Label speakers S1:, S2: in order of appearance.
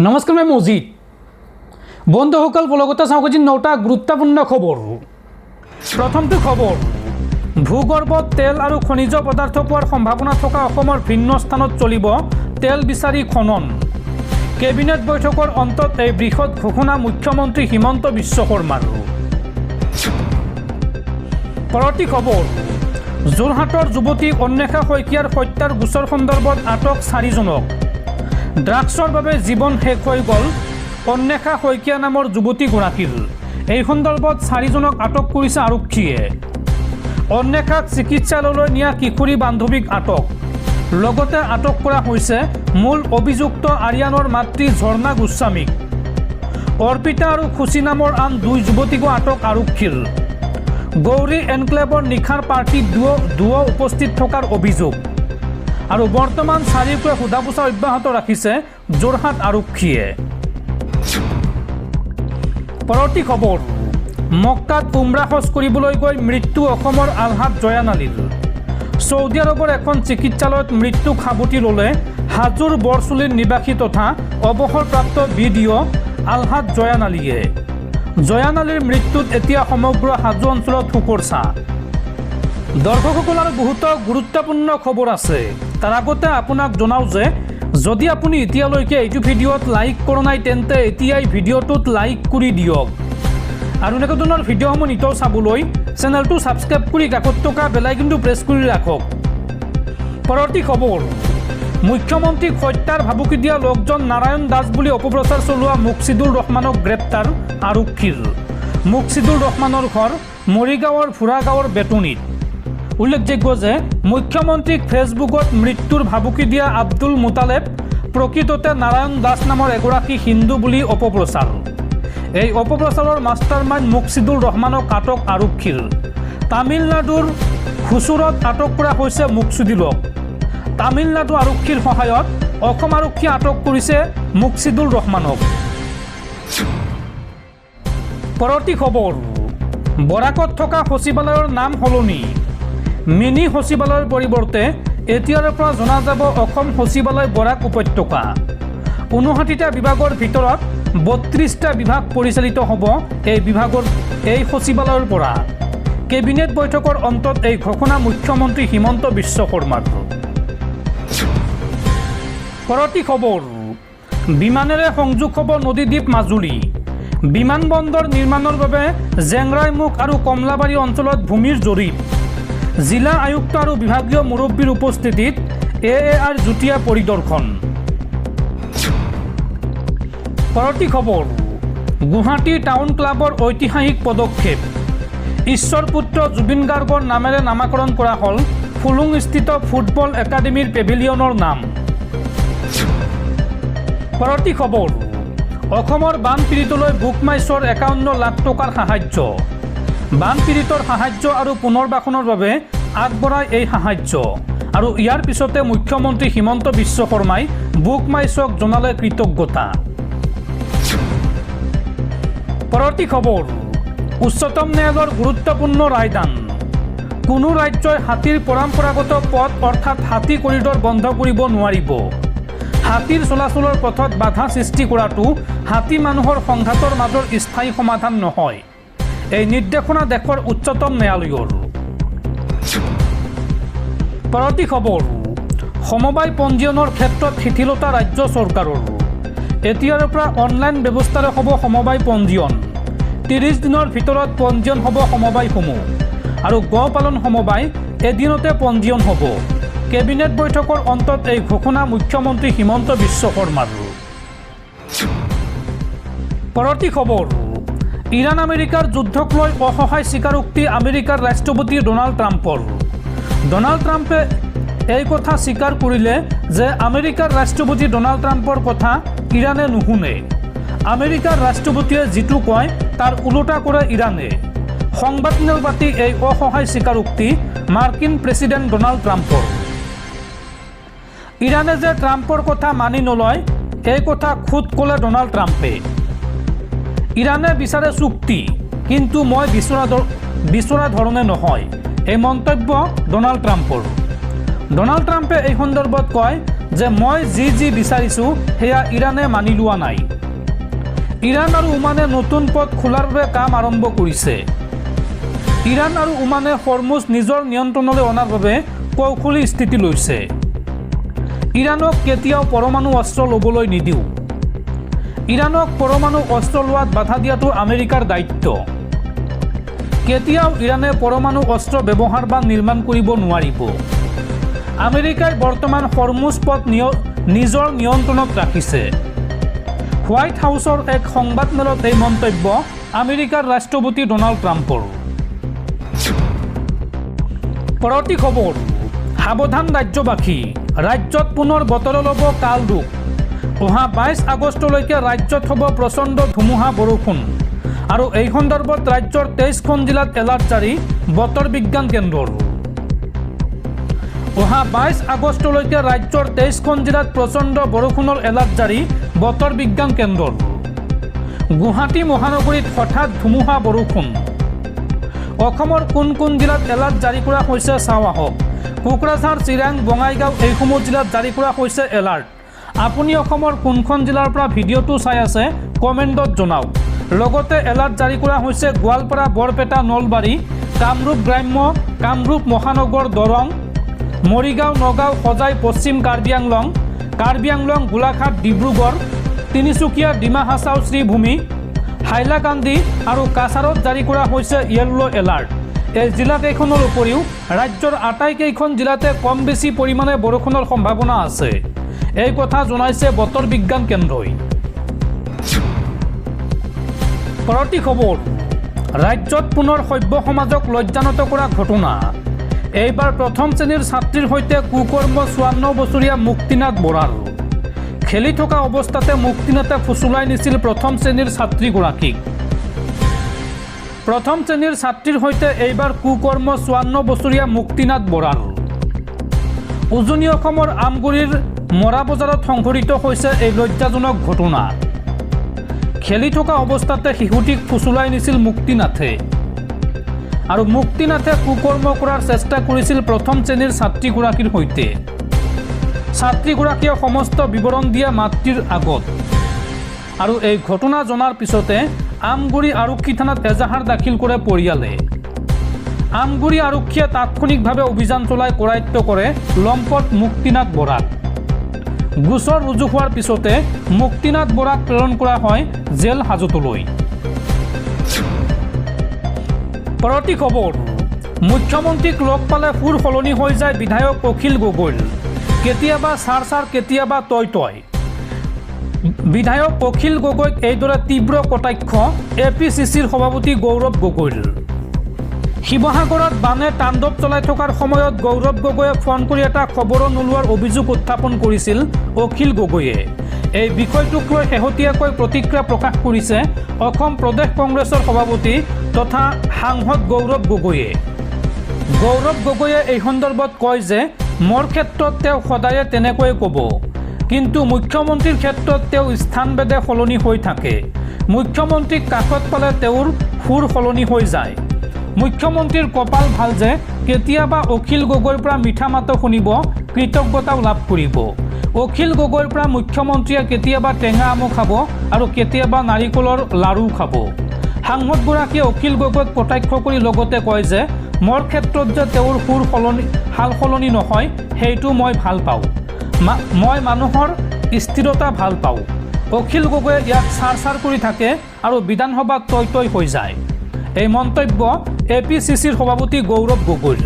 S1: নমস্কাৰ মই মজিদ বন্ধুসকল বলগতা চাওক আজি 9টা গুৰুত্বপূৰ্ণ খবৰ। প্ৰথমটো খবৰ, ভূগৰ্ভত তেল আৰু খনিজ পদাৰ্থ পোৱাৰ সম্ভাৱনা থকা অসমৰ ভিন্ন স্থানত চলিব তেল বিচাৰি খনন। কেবিনেট বৈঠকৰ অন্তত এই বৃহৎ ঘোষণা মুখ্যমন্ত্ৰী হিমন্ত বিশ্ব শৰ্মাৰ। পৰৱৰ্তী খবৰ, যোৰহাটৰ যুৱতী অন্বেষা শইকীয়াৰ হত্যাৰ গোচৰ সন্দৰ্ভত আটক 4জনক। ড্ৰাগছৰ বাবে জীৱন শেষ হৈ গ'ল অন্বেষা শইকীয়া নামৰ যুৱতীগৰাকীৰ। এই সন্দৰ্ভত 4জনক আটক কৰিছে আৰক্ষীয়ে। অন্বেষাক চিকিৎসালয়লৈ নিয়া কিশোৰী বান্ধৱীক আটক। লগতে আটক কৰা হৈছে মূল অভিযুক্ত আৰিয়ানৰ মাতৃ ঝৰ্ণা গোস্বামীক। অৰ্পিতা আৰু খুচি নামৰ আন 2 যুৱতীকো আটক আৰক্ষীৰ। গৌৰী এনক্লেভৰ নিশাৰ পাৰ্টিত দুও উপস্থিত থকাৰ অভিযোগ। আৰু বৰ্তমান চাৰিওফালে সোধা পোছা অব্যাহত ৰাখিছে যোৰহাট আৰক্ষীয়ে। পৰৱৰ্তী খবৰ, মক্কাত উমৰা হজ কৰিবলৈ গৈ মৃত্যু অসমৰ আলহাজ জয়ান আলীৰ। ছৌদি আৰবৰ এখন চিকিৎসালয়ত মৃত্যুক সাৱটি ল'লে হাজোৰ বৰচুলিৰ নিবাসী তথা অৱসৰপ্ৰাপ্ত BDO আলহাজ জয়ান আলীয়ে। জয়ান আলীৰ মৃত্যুত এতিয়া সমগ্ৰ হাজো অঞ্চলত শোকৰ ছাঁ। দৰ্শকসকল আৰু বহুতো গুৰুত্বপূৰ্ণ খবৰ আছে। তাৰ আগতে আপোনাক জনাওঁ যে যদি আপুনি এতিয়ালৈকে এইটো ভিডিঅ'ত লাইক কৰা নাই তেন্তে এতিয়াই ভিডিঅ'টোত লাইক কৰি দিয়ক। আৰু এনেকুৱা ধৰণৰ ভিডিঅ'সমূহ নিতৌ চাবলৈ চেনেলটো ছাবস্ক্ৰাইব কৰি কাষত থকা বেল আইকনটো প্ৰেছ কৰি ৰাখক। পৰৱৰ্তী খবৰ, মুখ্যমন্ত্ৰীক হত্যাৰ ভাবুকি দিয়া লোকজন নাৰায়ণ দাস বুলি অপপ্ৰচাৰ চলোৱা মুকছিদুৰ ৰহমানক গ্ৰেপ্তাৰ আৰক্ষীৰ। মুকছিদুৰ ৰহমানৰ ঘৰ মৰিগাঁৱৰ ভোৰাগাঁৱৰ বেতনিত। উল্লেখযোগ্য যে মুখ্যমন্ত্ৰীক ফেচবুকত মৃত্যুৰ ভাবুকি দিয়া আব্দুল মুতালেব প্ৰকৃততে নাৰায়ণ দাস নামৰ এগৰাকী হিন্দু বুলি অপপ্ৰচাৰ। এই অপপ্ৰচাৰৰ মাষ্টাৰ মাইণ্ড মুকছিদুৰ ৰহমানক আটক আৰক্ষীৰ। তামিলনাডুৰ হুচুৰত আটক কৰা হৈছে মুকছিদুলক। তামিলনাডু আৰক্ষীৰ সহায়ত অসম আৰক্ষীয়ে আটক কৰিছে মুকছিদুৰ ৰহমানক। পৰৱৰ্তী খবৰ, বৰাকত থকা সচিবালয়ৰ নাম সলনি। মিনি সচিবালয়ৰ পৰিৱৰ্তে এতিয়াৰ পৰা জনা যাব অসম সচিবালয় বৰাক উপত্যকা। 59টা বিভাগৰ ভিতৰত 32টা বিভাগ পৰিচালিত হ'ব এই সচিবালয়ৰ পৰা। কেবিনেট বৈঠকৰ অন্তত এই ঘোষণা মুখ্যমন্ত্ৰী হিমন্ত বিশ্ব শৰ্মাৰ। পৰৱৰ্তী খবৰ, বিমানেৰে সংযোগ হ'ব নদীদ্বীপ মাজুলী। বিমানবন্দৰ নিৰ্মাণৰ বাবে জেংৰাইমুখ আৰু কমলাবাৰী অঞ্চলত ভূমিৰ জৰীপ। জিলা আয়ুক্ত আৰু বিভাগীয় মুৰব্বীৰ উপস্থিতিত AAR যুটীয়া পৰিদৰ্শন। পৰৱৰ্তী খবৰ, গুৱাহাটী টাউন ক্লাবৰ ঐতিহাসিক পদক্ষেপ। ঈশ্বৰপুত্ৰ জুবিন গাৰ্গৰ নামেৰে নামাকৰণ কৰা হ'ল ফুলুংস্থিত ফুটবল একাডেমীৰ পেভিলিয়নৰ নাম। পৰৱৰ্তী খবৰ, অসমৰ বান পীড়িতলৈ বুক মাই শ্ব'ৰ 51 লাখ টকাৰ সাহায্য। বান পীড়িতৰ সাহায্য আৰু পুনৰ্বাসনৰ বাবে আগবঢ়ায় এই সাহায্য। আৰু ইয়াৰ পিছতে মুখ্যমন্ত্ৰী হিমন্ত বিশ্ব শৰ্মাই বুক মাই শ্ব'ক জনালে কৃতজ্ঞতা। পৰৱৰ্তী খবৰ, উচ্চতম ন্যায়ালয়ৰ গুৰুত্বপূৰ্ণ ৰায়দান। কোনো ৰাজ্যই হাতীৰ পৰম্পৰাগত পথ অৰ্থাৎ হাতী কৰিডৰ বন্ধ কৰিব নোৱাৰিব। হাতীৰ চলাচলৰ পথত বাধা সৃষ্টি কৰাটো হাতী মানুহৰ সংঘাতৰ মাজৰ স্থায়ী সমাধান নহয়। এই নিৰ্দেশনা দেশৰ উচ্চতম ন্যায়ালয়ৰ। পৰৱৰ্তী খবৰ, সমবায় পঞ্জীয়নৰ ক্ষেত্ৰত শিথিলতা ৰাজ্য চৰকাৰৰ। এতিয়াৰ পৰা অনলাইন ব্যৱস্থাৰে হ'ব সমবায় পঞ্জীয়ন। 30 দিনৰ ভিতৰত পঞ্জীয়ন হ'ব সমবায়সমূহ। আৰু গো পালন সমবায় এদিনতে পঞ্জীয়ন হ'ব। কেবিনেট বৈঠকৰ অন্তত এই ঘোষণা মুখ্যমন্ত্ৰী হিমন্ত বিশ্ব শৰ্মাৰ। পৰৱৰ্তী খবৰ, ইৰাণ আমেৰিকাৰ যুদ্ধক লৈ অসহায় স্বীকাৰোক্তি আমেৰিকাৰ ৰাষ্ট্ৰপতি ডোনাল্ড ট্ৰাম্পৰ। ডোনাল্ড ট্ৰাম্পে এই কথা স্বীকাৰ কৰিলে যে আমেৰিকাৰ ৰাষ্ট্ৰপতি ডোনাল্ড ট্ৰাম্পৰ কথা ইৰাণে নুশুনে। আমেৰিকাৰ ৰাষ্ট্ৰপতিয়ে যিটো কয় তাৰ ওলোটা কৰে ইৰাণে। সংবাদমেল পাতি এই অসহায় স্বীকাৰোক্তি মাৰ্কিন প্ৰেছিডেণ্ট ডোনাল্ড ট্ৰাম্পৰ। ইৰাণে যে ট্ৰাম্পৰ কথা মানি নলয় এই কথা খুদ ক'লে ডোনাল্ড ট্ৰাম্পে। ইৰাণে বিচাৰে চুক্তি, কিন্তু মই বিচৰা ধৰণে নহয়, এই মন্তব্য ডোনাল্ড ট্ৰাম্পৰ। ডোনাল্ড ট্ৰাম্পে এই সন্দৰ্ভত কয় যে মই যি বিচাৰিছোঁ সেয়া ইৰাণে মানি লোৱা নাই। ইৰাণ আৰু ওমানে নতুন পথ খোলাৰ বাবে কাম আৰম্ভ কৰিছে। ইৰাণ আৰু ওমানে হৰমুজ নিজৰ নিয়ন্ত্ৰণলৈ অনাৰ বাবে কৌশলী স্থিতি লৈছে। ইৰাণক কেতিয়াও পৰমাণু অস্ত্ৰ ল'বলৈ নিদিওঁ। ইৰাণক পৰমাণু অস্ত্ৰ লোৱাত বাধা দিয়াটো আমেৰিকাৰ দায়িত্ব। কেতিয়াও ইৰাণে পৰমাণু অস্ত্ৰ ব্যৱহাৰ বা নিৰ্মাণ কৰিব নোৱাৰিব। আমেৰিকাই বৰ্তমান হৰমুজ পথ নিজৰ নিয়ন্ত্ৰণত ৰাখিছে। হোৱাইট হাউচৰ এক সংবাদমেলত এই মন্তব্য আমেৰিকাৰ ৰাষ্ট্ৰপতি ডনাল্ড ট্ৰাম্পৰ। পৰৱৰ্তী খবৰ, সাৱধান ৰাজ্যবাসী, ৰাজ্যত পুনৰ বতৰৰ ল'ব কাল ৰূপ। অহা 22 আগষ্টলৈকে ৰাজ্যত হ'ব প্ৰচণ্ড ধুমুহা বৰষুণ আৰু এই সন্দৰ্ভত ৰাজ্যৰ 23খন জিলাত এলাৰ্ট জাৰি বতৰ বিজ্ঞান কেন্দ্ৰৰ। অহা 22 আগষ্টলৈকে ৰাজ্যৰ 23খন জিলাত প্ৰচণ্ড বৰষুণৰ এলাৰ্ট জাৰি বতৰ বিজ্ঞান কেন্দ্ৰৰ। গুৱাহাটী মহানগৰীত হঠাৎ ধুমুহা বৰষুণ। অসমৰ কোন জিলাত এলাৰ্ট জাৰি কৰা হৈছে চাওঁ আহক। কোকৰাঝাৰ, চিৰাং, বঙাইগাঁও এইসমূহ জিলাত জাৰি কৰা হৈছে এলাৰ্ট। আপুনি অসমৰ কোনখন জিলাৰ পৰা ভিডিঅ'টো চাই আছে কমেণ্টত জনাওক। লগতে এলাৰ্ট জাৰি কৰা হৈছে গোৱালপাৰা, বৰপেটা, নলবাৰী, কামৰূপ গ্ৰাম্য, কামৰূপ মহানগৰ, দৰং, মৰিগাঁও, নগাঁও, হোজাই, পশ্চিম কাৰ্বি আংলং, গোলাঘাট, ডিব্ৰুগড়, তিনিচুকীয়া, ডিমা হাছাও, শ্ৰীভূমি, হাইলাকান্দি আৰু কাছাৰত জাৰি কৰা হৈছে য়েল্লো এলাৰ্ট। এই জিলাকেইখনৰ উপৰিও ৰাজ্যৰ আটাইকেইখন জিলাতে কম বেছি পৰিমাণে বৰষুণৰ সম্ভাৱনা আছে। এই কথা জনাইছে বতৰ বিজ্ঞান কেন্দ্ৰই। পৰৱৰ্তী খবৰ, ৰাজ্যত পুনৰ সভ্য সমাজক লজ্জানত কৰা ঘটনা। এইবাৰ প্ৰথম শ্ৰেণীৰ ছাত্ৰীৰ সৈতে কুকৰ্ম 54 বছৰীয়া মুক্তিনাথ বৰাৰ। খেলি থকা অৱস্থাতে মুক্তিনাথে ফুচুলাই নিছিল প্ৰথম শ্ৰেণীৰ ছাত্ৰীগৰাকীক। প্ৰথম শ্ৰেণীৰ ছাত্ৰীৰ সৈতে এইবাৰ কুকৰ্ম 54 বছৰীয়া মুক্তিনাথ বৰাৰ। উজনি অসমৰ আমগুৰিৰ মৰা বজাৰত সংঘটিত হৈছে এই লজ্জাজনক ঘটনা। খেলি থকা অৱস্থাতে শিশুটিক ফুচুলাই নিছিল মুক্তিনাথে আৰু মুক্তিনাথে কুকৰ্ম কৰাৰ চেষ্টা কৰিছিল প্ৰথম শ্ৰেণীৰ ছাত্ৰীগৰাকীৰ সৈতে। ছাত্ৰীগৰাকীয়ে সমস্ত বিৱৰণ দিয়া মাতৃৰ আগত আৰু এই ঘটনা জনাৰ পিছতে আমগুৰি আৰক্ষী থানাত এজাহাৰ দাখিল কৰে পৰিয়ালে। আমগুৰি আৰক্ষীয়ে তাৎক্ষণিকভাৱে অভিযান চলাই কৰায়ত্ব কৰে লম্পট মুক্তিনাথ বৰাক। গোচৰ ৰুজু হোৱাৰ পিছতে মুক্তিনাথ বৰাক প্ৰেৰণ কৰা হয় জেল হাজতলৈ। পৰৱৰ্তী খবৰ, মুখ্যমন্ত্ৰীক লগ পালে সুৰ সলনি হৈ যায় বিধায়ক অখিল গগৈৰ। কেতিয়াবা ছাৰ কেতিয়াবা তই। বিধায়ক অখিল গগৈক এইদৰে তীব্ৰ কটাক্ষ APCCৰ সভাপতি গৌৰৱ গগৈৰ। শিৱসাগৰত বানে তাণ্ডৱ চলাই থকাৰ সময়ত গৌৰৱ গগৈয়ে ফোন কৰি এটা খবৰো নোলোৱাৰ অভিযোগ উত্থাপন কৰিছিল অখিল গগৈয়ে। এই বিষয়টোক লৈ শেহতীয়াকৈ প্ৰতিক্ৰিয়া প্ৰকাশ কৰিছে অসম প্ৰদেশ কংগ্ৰেছৰ সভাপতি তথা সাংসদ গৌৰৱ গগৈয়ে। গৌৰৱ গগৈয়ে এই সন্দৰ্ভত কয় যে মোৰ ক্ষেত্ৰত তেওঁ সদায়ে তেনেকৈয়ে ক'ব, কিন্তু মুখ্যমন্ত্ৰীৰ ক্ষেত্ৰত তেওঁ স্থানভেদে সলনি হৈ থাকে। মুখ্যমন্ত্ৰীক কাষত পালে তেওঁৰ সুৰ সলনি হৈ যায়। মুখ্যমন্ত্ৰীৰ কপাল ভাল যে কেতিয়াবা অখিল গগৈৰ পৰা মিঠা মাতো শুনিব, কৃতজ্ঞতাও লাভ কৰিব। অখিল গগৈৰ পৰা মুখ্যমন্ত্ৰীয়ে কেতিয়াবা টেঙা আমো খাব আৰু কেতিয়াবা নাৰিকলৰ লাড়ু খাব। সাংসদগৰাকীয়ে অখিল গগৈক কটাক্ষ কৰি লগতে কয় যে মোৰ ক্ষেত্ৰত যে তেওঁৰ সুৰ সাল সলনি নহয় সেইটো মই ভাল পাওঁ। মই মানুহৰ স্থিৰতা ভাল পাওঁ। অখিল গগৈয়ে ইয়াক ছাৰ কৰি থাকে আৰু বিধানসভাত তই হৈ যায়। এই মন্তব্য APCCৰ সভাপতি গৌৰৱ গগৈৰ।